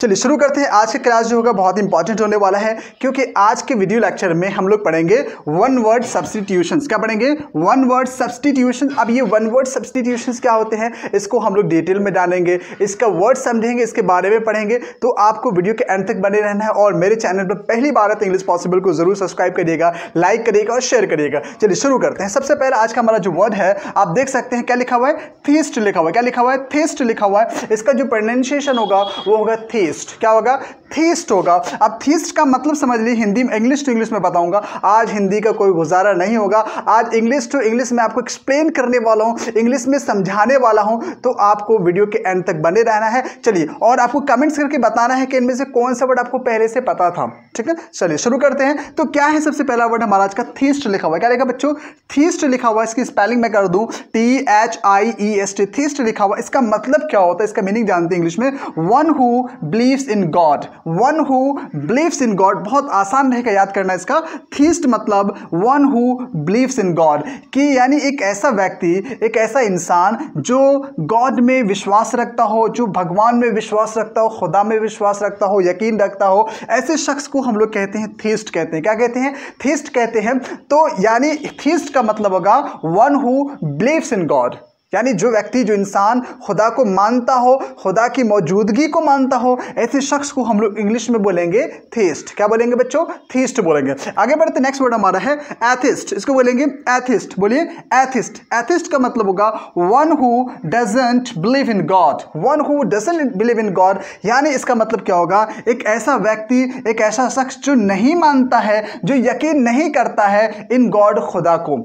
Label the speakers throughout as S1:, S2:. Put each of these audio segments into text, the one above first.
S1: चलिए शुरू करते हैं। आज की क्लास जो होगा बहुत इंपॉर्टेंट होने वाला है, क्योंकि आज के वीडियो लेक्चर में हम लोग पढ़ेंगे वन वर्ड सब्स्टिट्यूशंस। क्या पढ़ेंगे? One word substitution. अब ये वन वर्ड सब्स्टिट्यूशंस क्या होते हैं, इसको हम लोग डिटेल में जानेंगे, इसका वर्ड समझेंगे, इसके बारे में पढ़ेंगे। तो आपको वीडियो के एंड तक बने रहना है और मेरे चैनल पर पहली बार है तो इंग्लिश पॉसिबल को जरूर सब्सक्राइब करिएगा, लाइक करिएगा और शेयर करिएगा। चलिए शुरू करते हैं। सबसे पहले आज का हमारा जो वर्ड है आप देख सकते हैं, क्या लिखा हुआ है? थीस्ट लिखा हुआ है। क्या लिखा हुआ है? थीस्ट लिखा हुआ है। इसका जो प्रोनाउंसिएशन होगा वो होगा थीस्ट। क्या होगा? थीस्ट होगा। अब थीस्ट का मतलब समझ लीजिए, हिंदी में इंग्लिश टू इंग्लिश में बताऊंगा। आज हिंदी का कोई गुजारा नहीं होगा, आज इंग्लिश टू इंग्लिश में आपको एक्सप्लेन करने वाला हूं, इंग्लिश में समझाने वाला हूं, तो आपको वीडियो के एंड तक बने रहना है। चलिए, और आपको कमेंट्स करके बताना है कि इनमें से कौन सा वर्ड आपको पहले से पता था। ठीक है, चलिए शुरू करते हैं। तो क्या है सबसे पहला वर्ड हमारा आज का? थीस्ट लिखा हुआ है। क्या लिखा बच्चों? थीस्ट लिखा हुआ है। इसकी स्पेलिंग मैं कर दूं THIEST। थीस्ट लिखा हुआ। इसका मतलब क्या होता है, इसका मीनिंग जानते हैं इंग्लिश में? One who believes in God. One who believes in God. बहुत आसान रहेगा याद करना इसका। थीस्ट मतलब one who believes in God, कि यानी एक ऐसा व्यक्ति, एक ऐसा इंसान जो गॉड में विश्वास रखता हो, जो भगवान में विश्वास रखता हो, खुदा में विश्वास रखता हो, यकीन रखता हो, ऐसे शख्स को हम लोग कहते हैं थीस्ट कहते हैं। क्या कहते हैं? थीस्ट कहते हैं। तो यानी थीस्ट का मतलब होगा one who believes in God, यानी जो व्यक्ति, जो इंसान खुदा को मानता हो, खुदा की मौजूदगी को मानता हो, ऐसे शख्स को हम लोग इंग्लिश में बोलेंगे थीस्ट। क्या बोलेंगे बच्चों? थीस्ट बोलेंगे। आगे बढ़ते, नेक्स्ट वर्ड हमारा है एथिस्ट। इसको बोलेंगे एथिस्ट। बोलिए एथिस्ट। एथिस्ट का मतलब होगा one who doesn't believe in God. One who doesn't believe in God, यानी इसका मतलब क्या होगा? एक ऐसा व्यक्ति, एक ऐसा शख्स जो नहीं मानता है, जो यकीन नहीं करता है इन गॉड, खुदा को,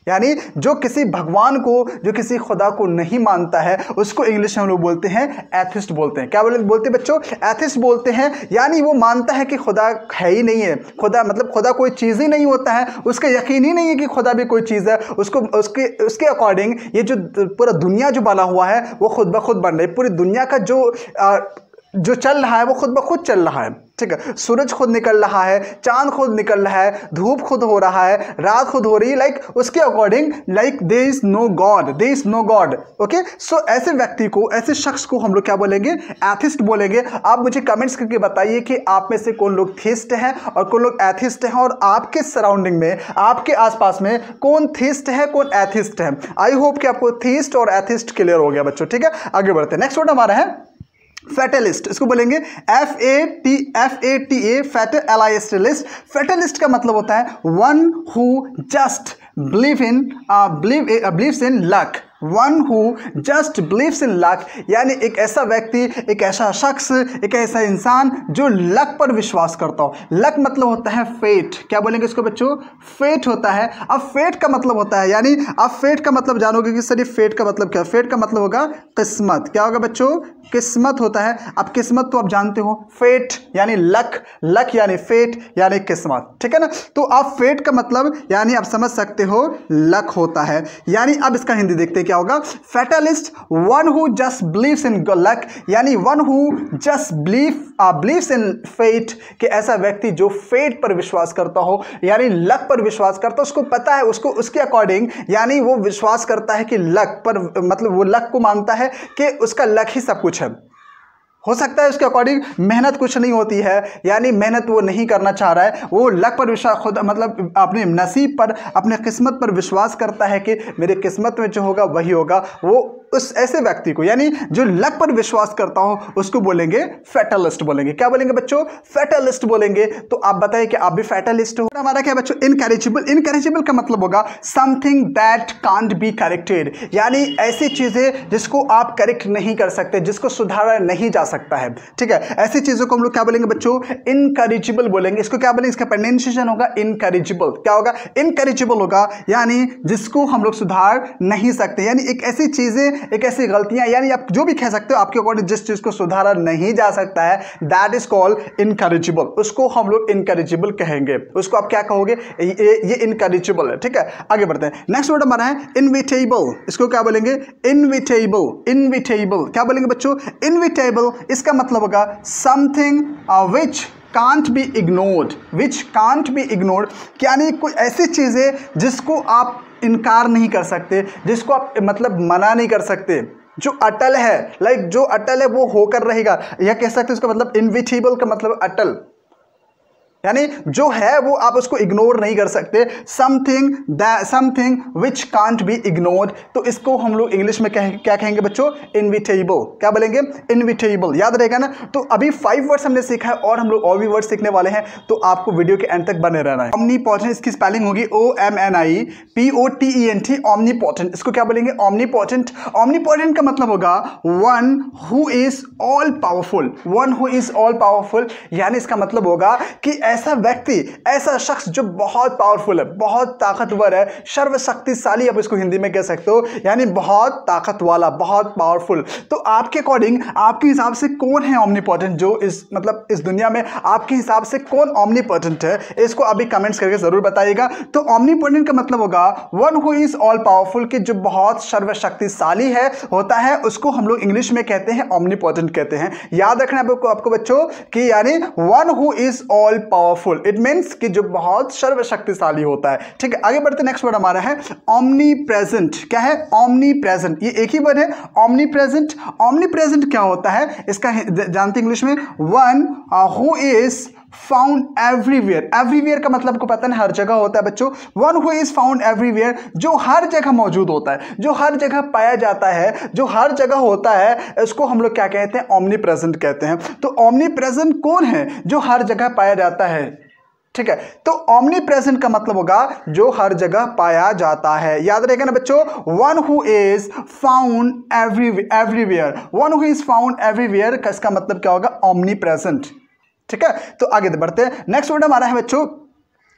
S1: यानी जो किसी भगवान को, जो किसी खुदा को नहीं मानता है, उसको इंग्लिश में हम लोग बोलते हैं एथिस्ट बोलते हैं। क्या बोलते हैं बच्चों? एथिस्ट बोलते हैं। यानी वो मानता है कि खुदा है ही नहीं है, खुदा मतलब खुदा कोई चीज़ ही नहीं होता है, उसका यकीन ही नहीं है कि खुदा भी कोई चीज़ है। उसको उसके अकॉर्डिंग ये जो पूरा दुनिया जो बना हुआ है वो खुद ब खुद बन रही है। पूरी दुनिया का जो चल रहा है वो खुद ब खुद चल रहा है। ठीक है, सूरज खुद निकल रहा है, चांद खुद निकल रहा है, धूप खुद हो रहा है, रात खुद हो रही है, लाइक उसके according, like there is no God, there is no God. Okay, so ऐसे व्यक्ति को, ऐसे शख्स को हम लोग क्या बोलेंगे? एथिस्ट बोलेंगे। आप मुझे कमेंट्स करके बताइए कि आप में से कौन लोग थीस्ट हैं और कौन लोग एथिस्ट हैं, और आपके सराउंडिंग में, आपके आसपास में कौन थीस्ट है, कौन एथिस्ट है। आई होप कि आपको थीस्ट और एथिस्ट क्लियर हो गया बच्चों। ठीक है, आगे बढ़ते हैं। नेक्स्ट वर्ड हमारा है फैटलिस्ट। इसको बोलेंगे FATA, फैटलिस्ट। फैटलिस्ट का मतलब होता है one who just believes in luck। One who just believes in luck, यानी एक ऐसा व्यक्ति, एक ऐसा शख्स, एक ऐसा इंसान जो लक पर विश्वास करता हो। लक मतलब होता है फेट। क्या बोलेंगे इसको बच्चों? फेट होता है। अब फेट का मतलब होता है, यानी आप फेट का मतलब जानोगे कि सर फेट का मतलब क्या? फेट का मतलब होगा किस्मत। क्या होगा बच्चों? किस्मत होता है। अब किस्मत तो आप जानते हो, फेट यानी लक, लक यानी फेट यानी किस्मत। ठीक है ना? तो आप फेट का मतलब यानी आप समझ सकते हो लक होता है। यानी अब इसका हिंदी देखते हैं क्या होगा? Fatalist one who just believes in luck, यानी one who just believes in fate, कि ऐसा व्यक्ति जो फेट पर विश्वास करता हो, यानी लक पर विश्वास करता हो, उसको पता है, उसको उसके अकॉर्डिंग, यानी वो विश्वास करता है कि लक पर, मतलब वो लक को मानता है कि उसका लक ही सब कुछ है। हो सकता है उसके अकॉर्डिंग मेहनत कुछ नहीं होती है, यानी मेहनत वो नहीं करना चाह रहा है, वो लक पर विश्वास, खुद मतलब अपने नसीब पर, अपने किस्मत पर विश्वास करता है कि मेरे किस्मत में जो होगा वही होगा। वो उस ऐसे व्यक्ति को, यानी जो लक पर विश्वास करता हो, उसको बोलेंगे फैटलिस्ट बोलेंगे। क्या बोलेंगे बच्चों? फैटलिस्ट बोलेंगे। तो आप बताइए कि आप भी फैटलिस्ट हो? हमारा क्या बच्चों? इनकरेजिबल। इनकरेजिबल का मतलब होगा something that can't be corrected, यानी ऐसी चीजें जिसको आप करेक्ट नहीं कर सकते, जिसको सुधारा नहीं जा सकता है। ठीक है, ऐसी चीजों को हम लोग क्या बोलेंगे बच्चों? इनकरेजिबल बोलेंगे। इसको क्या बोलेंगे? इसका प्रोनाउंसिएशन होगा इनकरेजिबल। क्या होगा? इनकरेजिबल होगा, यानी जिसको हम लोग सुधार नहीं सकते, यानी एक ऐसी चीजें, एक ऐसी गलतियां, यानी आप जो भी कह सकते हो, आपके अकॉर्डिंग जिस चीज को सुधारा नहीं जा सकता है, दैट इज कॉल्ड इनकरेजिबल। उसको हम लोग इनकरेजिबल कहेंगे। उसको आप क्या कहोगे? ये इनकरेजिबल है। ठीक है, आगे बढ़ते हैं। नेक्स्ट वर्ड हमारा है इनविटेबल। इसको क्या बोलेंगे? इनविटेबल। इनविटेबल क्या बोलेंगे बच्चों? इनविटेबल, इसका मतलब होगा something which can't be ignored. Which can't be ignored, यानी कोई ऐसी चीज है जिसको आप इनकार नहीं कर सकते, जिसको आप मतलब मना नहीं कर सकते, जो अटल है, लाइक जो अटल है वो होकर रहेगा, यह कह सकते हैं इसका मतलब इनविटेबल का मतलब अटल, यानी जो है वो आप उसको इग्नोर नहीं कर सकते, something which can't be ignored. तो इसको हम लोग इंग्लिश में क्या कहेंगे बच्चों? इनविटेबल। क्या बोलेंगे? इनविटेबल। याद रहेगा ना? तो अभी 5 वर्ड्स हमने सीखा है और हम लोग और भी वर्ड सीखने वाले हैं, तो आपको वीडियो के एंड तक बने रहना है। ऑमनीपोटेंट, इसकी स्पेलिंग होगी OMNIPOTENT, ऑमनीपोटेंट। इसको क्या बोलेंगे? ऑमनीपोटेंट। ऑमनीपोटेंट का मतलब होगा one who is all powerful, one who is all powerful, यानी इसका मतलब होगा कि ऐसा व्यक्ति, ऐसा शख्स जो बहुत पावरफुल है, बहुत ताकतवर है, सर्वशक्तिशाली, आप इसको हिंदी में कह सकते हो, यानी बहुत ताकत वाला, बहुत पावरफुल। तो आपके अकॉर्डिंग, आपके हिसाब से कौन है ऑमनीपोटेंट? जो इस मतलब इस दुनिया में आपके हिसाब से कौन ऑमनीपोटेंट है, इसको अभी कमेंट्स करके जरूर बताइएगा। तो ऑमनीपोटेंट का मतलब होगा one who is all powerful, कि जो बहुत सर्वशक्तिशाली है होता है, उसको हम लोग इंग्लिश में कहते हैं ऑमनीपोटेंट कहते हैं। याद रखना आपको बच्चों कि यानी one who is all powerful, it means कि जो बहुत सर्वशक्तिशाली होता है। ठीक है, आगे बढ़ते। नेक्स्ट वर्ड हमारा है ऑमनीप्रेजेंट। क्या है? ऑमनीप्रेजेंट। ये एक ही वर्ड है, ऑमनीप्रेजेंट। ऑमनीप्रेजेंट क्या होता है? इसका जानते इंग्लिश में, one who is found everywhere. Everywhere का मतलब को पता है, हर जगह होता है बच्चों। One who is found everywhere, जो हर जगह मौजूद होता है, जो हर जगह पाया जाता है, जो हर जगह होता है, इसको हम लोग क्या कहते हैं? ऑमनीप्रेजेंट कहते हैं। तो ऑमनीप्रेजेंट कौन है? जो हर जगह पाया जाता है। ठीक है, तो ऑमनीप्रेजेंट का मतलब होगा जो हर जगह पाया जाता है। याद रहेगा ना बच्चों? One who is found everywhere, one who is found everywhere का इसका मतलब क्या होगा? ऑमनीप्रेजेंट। ठीक है, तो आगे बढ़ते हैं। नेक्स्ट वर्ड हमारा है बच्चों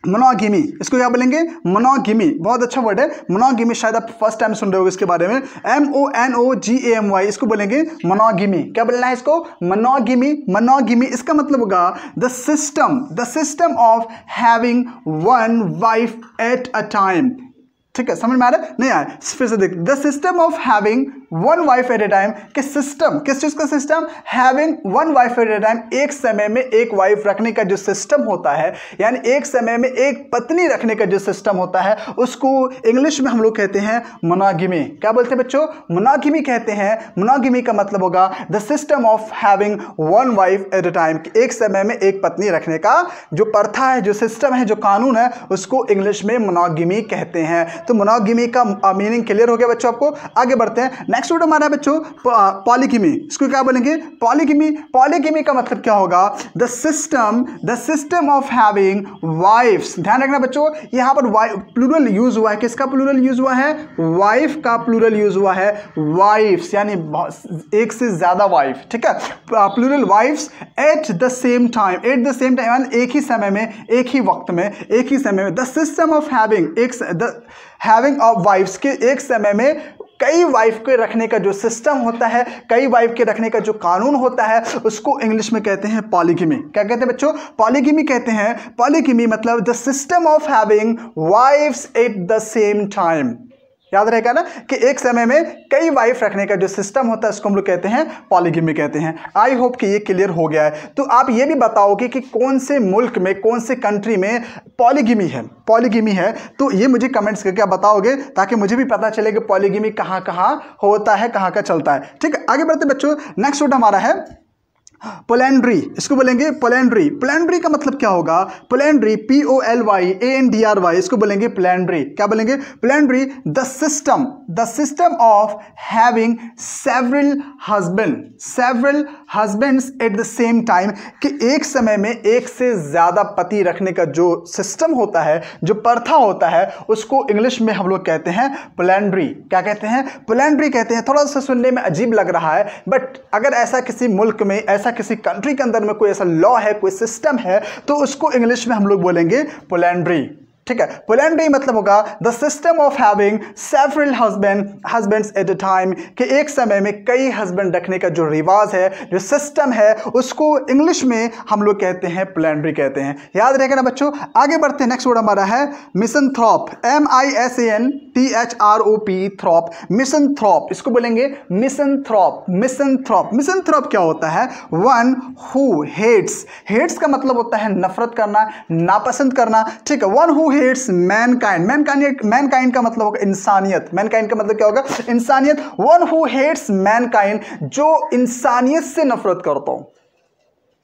S1: मोनोगेमी। इसको क्या बोलेंगे? मोनोगेमी। बहुत अच्छा वर्ड है मोनोगेमी, शायद आप फर्स्ट टाइम सुन रहे हो इसके बारे में। MONOGAMY, इसको बोलेंगे मोनोगेमी। क्या बोलना है इसको? मोनोगेमी। मोनोगेमी इसका मतलब होगा the system of having one wife eight a time. ठीक है, समझ में आ रहा है? नहीं आया? फिर से देख, the system of having one wife eight A time. कि सिस्टम, किस चीज का system? Having one wife eight ए टाइम, एक समय में एक वाइफ रखने का जो सिस्टम होता है, यानी एक समय में एक पत्नी रखने का जो सिस्टम होता है, उसको इंग्लिश में हम लोग कहते हैं मोनोगेमी। क्या बोलते हैं बच्चों? मोनोगेमी कहते हैं। मोनोगेमी का मतलब होगा the system of having one wife eight A time, एक समय में एक पत्नी रखने का जो प्रथा है, जो सिस्टम है, जो कानून है, उसको इंग्लिश में मोनोगेमी कहते हैं। तो मोनोगेमी का मीनिंग क्लियर हो गया बच्चों आपको? आगे बढ़ते हैं। नेक्स्ट वर्ड हमारा है बच्चों पॉलीगेमी। इसको क्या बोलेंगे? पॉलीगेमी। पॉलीगेमी का मतलब क्या होगा? The system of having wifes. ध्यान रखना बच्चों, यहां पर प्लूरल यूज हुआ है। किसका प्लूरल यूज हुआ है? वाइफ का प्लूरल यूज हुआ है। वाइफ्स यानी एक से ज्यादा वाइफ। ठीक है, plural wifes at the same time. At the same time एक ही समय में, एक ही वक्त में, एक ही समय में। The system of having of wifes के एक समय में कई वाइफ के रखने का जो सिस्टम होता है, कई वाइफ के रखने का जो कानून होता है, उसको इंग्लिश में कहते हैं पॉलीगेमी। क्या कहते हैं बच्चों? पॉलीगेमी कहते हैं। पॉलीगेमी मतलब the system of having wifes at the same time. याद रहेगा ना कि एक समय में कई वाइफ रखने का जो सिस्टम होता है, उसको हम लोग कहते हैं पॉलीगेमी कहते हैं। आई होप कि ये क्लियर हो गया है। तो आप ये भी बताओगे कि कौन से मुल्क में, कौन से कंट्री में पॉलीगेमी है, तो ये मुझे कमेंट्स करके आप बताओगे, ताकि मुझे भी पता चले कि पॉलीगेमी कहाँ कहाँ होता है, कहाँ का चलता है। ठीक है, आगे बढ़ते बच्चों। नेक्स्ट वर्ड हमारा है पोलेंड्री। इसको बोलेंगे पोलेंड्री। पोलेंड्री का मतलब क्या होगा? पोलेंड्री POLYANDRY, इसको बोलेंगे पोलेंड्री। क्या बोलेंगे? Polyandry the system of having several husbands at the same time, कि एक समय में एक से ज्यादा पति रखने का जो सिस्टम होता है, जो प्रथा होता है, उसको इंग्लिश में हम लोग कहते हैं पोलेंड्री। क्या कहते हैं? पोलेंड्री कहते हैं। थोड़ा सा सुनने में अजीब लग रहा है, बट अगर ऐसा किसी मुल्क में, ऐसा किसी कंट्री के अंदर में कोई ऐसा लॉ है, कोई सिस्टम है, तो उसको इंग्लिश में हम लोग बोलेंगे पोलेंड्री। ठीक है, पोलेंड्री मतलब होगा the system of having several husbands at a time, कि एक समय में कई हस्बैंड रखने का जो रिवाज है, जो सिस्टम है, उसको इंग्लिश में हम लोग कहते हैं पोलेंड्री कहते हैं। याद रहेगा ना बच्चों? आगे बढ़ते हैं। नेक्स्ट वर्ड हमारा है मिसनथ्रॉप। MISANTHROP, थ्रॉप। मिसनथ्रॉप, इसको बोलेंगे मिसनथ्रॉप। मिसनथ्रॉप क्या होता है? वन हु हेट्स का मतलब होता है नफरत करना, नापसंद करना। ठीक है, one who hates mankind, mankind का मतलब होगा इंसानियत, मैनकाइंड का मतलब क्या होगा? इंसानियत। वन हु हेट्स मैनकाइंड, जो इंसानियत से नफरत करता हूं,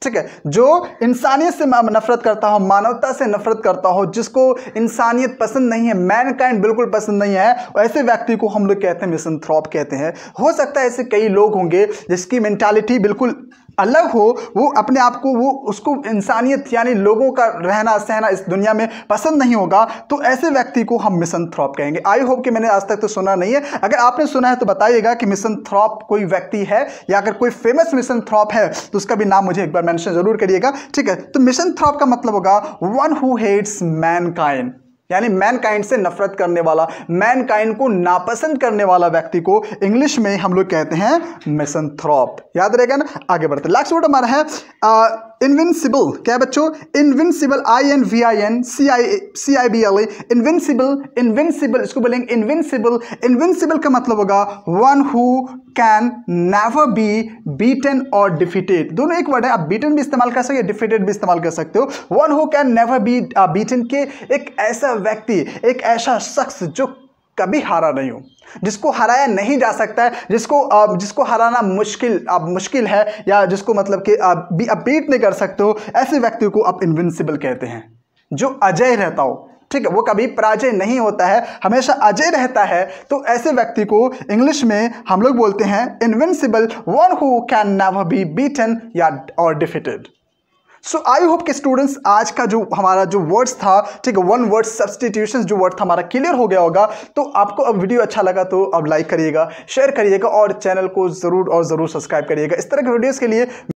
S1: ठीक है, जो इंसानियत से नफरत करता हो, मानवता से नफरत करता हो, जिसको इंसानियत पसंद नहीं है, मैनकाइंड बिल्कुल पसंद नहीं है, ऐसे व्यक्ति को हम लोग कहते हैं मिसैंथ्रोप कहते हैं। हो सकता है ऐसे कई लोग होंगे जिसकी मेंटालिटी बिल्कुल अलग हो, वो अपने आप को, वो उसको इंसानियत यानी लोगों का रहना सहना इस दुनिया में पसंद नहीं होगा, तो ऐसे व्यक्ति को हम मिसैंथ्रोप कहेंगे। आई होप कि मैंने आज तक तो सुना नहीं है, अगर आपने सुना है तो बताइएगा कि मिसैंथ्रोप कोई व्यक्ति है या अगर कोई फेमस मिसैंथ्रोप है तो उसका भी नाम मुझे एक बार मेंशन जरूर करिएगा, ठीक है। तो मिसैंथ्रोप का मतलब होगा वन हु हेट्स मैनकाइंड, यानी मैनकाइंड से नफरत करने वाला, मैनकाइंड को नापसंद करने वाला व्यक्ति को इंग्लिश में हम लोग कहते हैं मिसैंथ्रोप। याद रहेगा ना? आगे बढ़ते। लास्ट वर्ड हमारा है इनविंसिबल। क्या है बच्चों? Invincible, INVINCIBLE, invincible. इनविंसिबल इसको बोलेंगे इनविंसिबल। इनविंसिबल का मतलब होगा one who can never be beaten और डिफीटेड। दोनों एक वर्ड है, आप बीटन भी इस्तेमाल कर सकते हो, डिफीटेड भी इस्तेमाल कर सकते हो। One who can never be beaten के एक ऐसा व्यक्ति, एक ऐसा शख्स जो कभी हारा नहीं हो, जिसको हराया नहीं जा सकता है, जिसको हराना मुश्किल है, या जिसको मतलब कि आप बीट नहीं कर सकते हो, ऐसे व्यक्ति को आप इनविंसिबल कहते हैं, जो अजय रहता हो, ठीक है, वो कभी पराजय नहीं होता है, हमेशा अजय रहता है। तो ऐसे व्यक्ति को इंग्लिश में हम लोग बोलते हैं invincible, one who can never be beaten या और डिफीटेड। सो आई होप कि स्टूडेंट्स आज का जो हमारा जो वर्ड्स था, ठीक है, वन वर्ड सब्स्टिट्यूशंस जो वर्ड था हमारा क्लियर हो गया होगा। तो आपको अब वीडियो अच्छा लगा तो अब लाइक करिएगा, शेयर करिएगा और चैनल को जरूर सब्सक्राइब करिएगा। इस तरह के वीडियोस के लिए